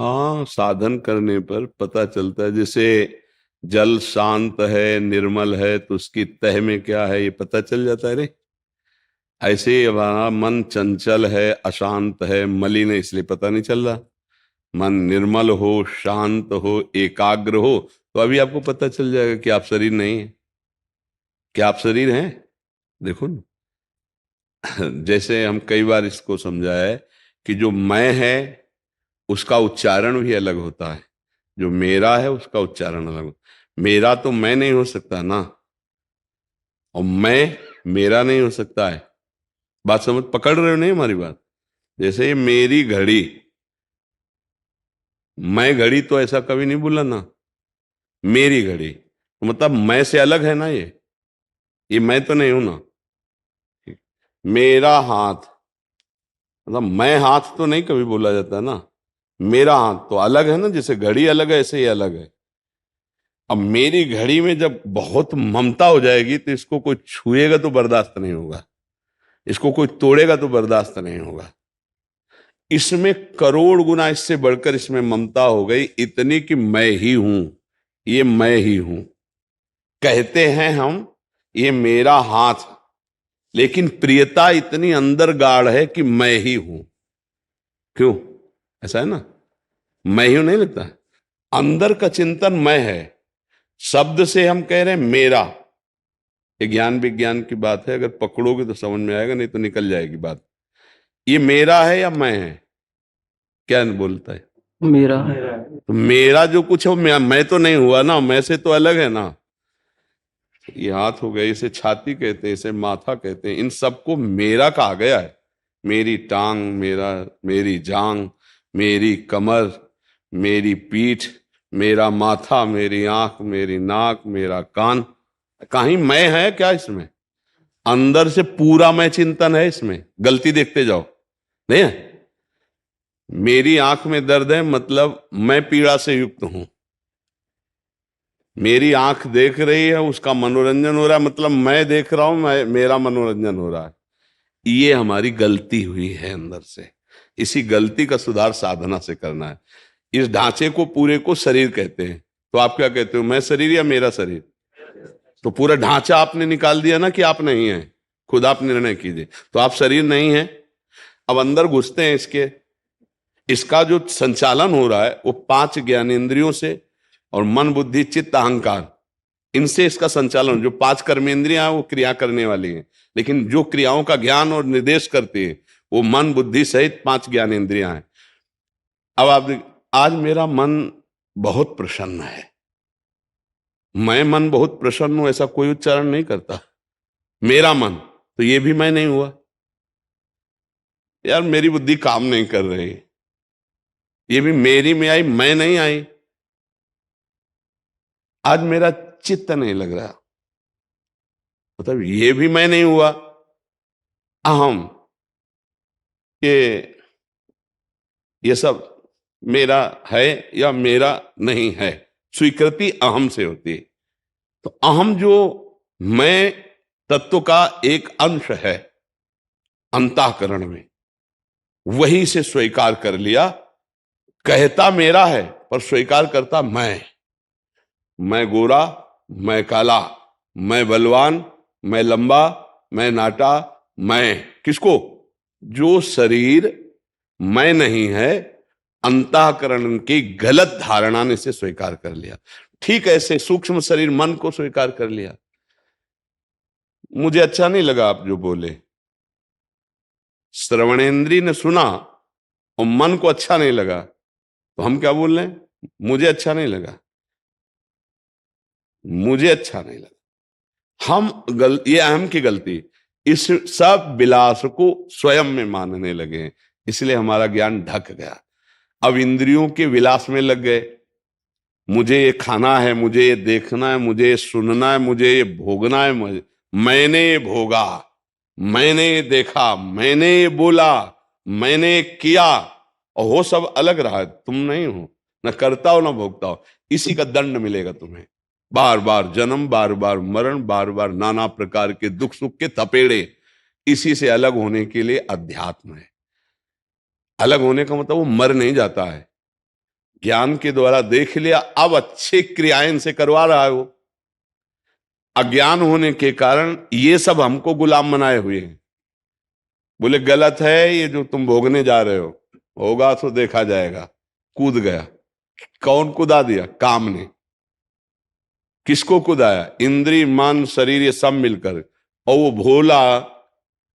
हाँ, साधन करने पर पता चलता है। जैसे जल शांत है, निर्मल है, तो उसकी तह में क्या है ये पता चल जाता है रे। ऐसे ही हमारा मन चंचल है, अशांत है, मलिन है, इसलिए पता नहीं चल रहा। मन निर्मल हो, शांत हो, एकाग्र हो, तो अभी आपको पता चल जाएगा कि आप शरीर नहीं है। क्या आप शरीर हैं? देखो ना। जैसे हम कई बार इसको समझाया है कि जो मैं है उसका उच्चारण भी अलग होता है, जो मेरा है उसका उच्चारण अलग होता। मेरा तो मैं नहीं हो सकता ना, और मैं मेरा नहीं हो सकता है। बात समझ पकड़ रहे हो नहीं हमारी बात? जैसे ये मेरी घड़ी, मैं घड़ी तो ऐसा कभी नहीं बोला ना। मेरी घड़ी तो मतलब मैं से अलग है ना ये मैं तो नहीं हूं ना। मेरा हाथ, मतलब मैं हाथ तो नहीं कभी बोला जाता ना। मेरा हाथ तो अलग है ना, जैसे घड़ी अलग है ऐसे ही अलग है। अब मेरी घड़ी में जब बहुत ममता हो जाएगी तो इसको कोई छुएगा तो बर्दाश्त नहीं होगा, इसको कोई तोड़ेगा तो बर्दाश्त नहीं होगा। इसमें करोड़ गुना इससे बढ़कर इसमें ममता हो गई, इतनी कि मैं ही हूं, ये मैं ही हूं। कहते हैं हम ये मेरा हाथ, लेकिन प्रियता इतनी अंदर गाढ़ है कि मैं ही हूं। क्यों? ऐसा है ना, मैं ही हूं नहीं लगता। अंदर का चिंतन मैं है। शब्द से हम कह रहे हैं मेरा, ये ज्ञान विज्ञान की बात है, अगर पकड़ोगे तो समझ में आएगा, नहीं तो निकल जाएगी बात। ये मेरा है या मैं है? क्या बोलता है? मेरा। तो मेरा जो कुछ है वो मैं तो नहीं हुआ ना, मैं से तो अलग है ना। ये हाथ हो गए, इसे छाती कहते हैं, इसे माथा कहते हैं, इन सबको मेरा कहा गया है। मेरी टांग, मेरा, मेरी जांग, मेरी कमर, मेरी पीठ, मेरा माथा, मेरी आंख, मेरी नाक, मेरा कान। कहीं मैं है क्या इसमें? अंदर से पूरा मैं चिंतन है इसमें, गलती देखते जाओ। नहीं है? मेरी आंख में दर्द है मतलब मैं पीड़ा से युक्त हूं। मेरी आंख देख रही है, उसका मनोरंजन हो रहा है, मतलब मैं देख रहा हूं, मेरा मनोरंजन हो रहा है। ये हमारी गलती हुई है अंदर से। इसी गलती का सुधार साधना से करना है। इस ढांचे को पूरे को शरीर कहते हैं। तो आप क्या कहते हो, मैं शरीर या मेरा शरीर? तो पूरा ढांचा आपने निकाल दिया ना कि आप नहीं है। खुद आप निर्णय कीजिए, तो आप शरीर नहीं है। अब अंदर घुसते हैं इसके। इसका जो संचालन हो रहा है वो पांच ज्ञानेंद्रियों से, और मन बुद्धि चित्त अहंकार, इनसे इसका संचालन। जो पांच कर्मेंद्रियां हैं वो क्रिया करने वाली हैं, लेकिन जो क्रियाओं का ज्ञान और निर्देश करती है वो मन बुद्धि सहित पांच ज्ञानेंद्रियां हैं। अब आप आज मेरा मन बहुत प्रसन्न है, मैं मन बहुत प्रसन्न हूं ऐसा कोई उच्चारण नहीं करता। मेरा मन, तो ये भी मैं नहीं हुआ। यार मेरी बुद्धि काम नहीं कर रही, ये भी मेरी में आई, मैं नहीं आई। आज मेरा चित्त नहीं लग रहा, मतलब ये भी मैं नहीं हुआ। अहम, ये ये सब मेरा है या मेरा नहीं है, स्वीकृति अहम से होती है। तो अहम जो मैं तत्व का एक अंश है अंतःकरण में, वही से स्वीकार कर लिया। कहता मेरा है पर स्वीकार करता मैं गोरा, मैं काला, मैं बलवान, मैं लंबा, मैं नाटा, मैं किसको? जो शरीर मैं नहीं है, अंतःकरण की गलत धारणा ने इसे स्वीकार कर लिया। ठीक ऐसे सूक्ष्म शरीर मन को स्वीकार कर लिया। मुझे अच्छा नहीं लगा आप जो बोले, श्रवणेंद्रिय ने सुना और मन को अच्छा नहीं लगा, तो हम क्या बोल रहे हैं? मुझे अच्छा नहीं लगा, मुझे अच्छा नहीं लगा। ये अहम की गलती। इस सब विलास को स्वयं में मानने लगे हैं, इसलिए हमारा ज्ञान ढक गया। अब इंद्रियों के विलास में लग गए। मुझे ये खाना है, मुझे ये देखना है, मुझे ये सुनना है, मुझे ये भोगना है, मैंने ये भोगा, मैंने ये देखा, मैंने ये बोला, मैंने ये किया, और वो सब अलग रहा। तुम नहीं हो, न करता हो न भोगता हो। इसी का दंड मिलेगा तुम्हें। बार बार जन्म, बार बार मरण, बार बार नाना प्रकार के दुख सुख के थपेड़े। इसी से अलग होने के लिए अध्यात्म है। अलग होने का मतलब वो मर नहीं जाता है, ज्ञान के द्वारा देख लिया, अब अच्छे क्रियाएं इनसे करवा रहा है वो। अज्ञान होने के कारण ये सब हमको गुलाम बनाए हुए हैं। बोले गलत है ये जो तुम भोगने जा रहे हो, होगा तो देखा जाएगा। कूद गया। कौन कुदा दिया? काम ने। किसको कुदाया? इंद्री मन शरीर ये सब मिलकर। और वो भोला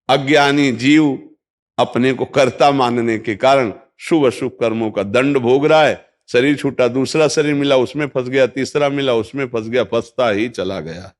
अज्ञानी जीव अपने को कर्ता मानने के कारण शुभ अशुभ कर्मों का दंड भोग रहा है। शरीर छूटा, दूसरा शरीर मिला, उसमें फंस गया, तीसरा मिला, उसमें फंस गया, फंसता ही चला गया।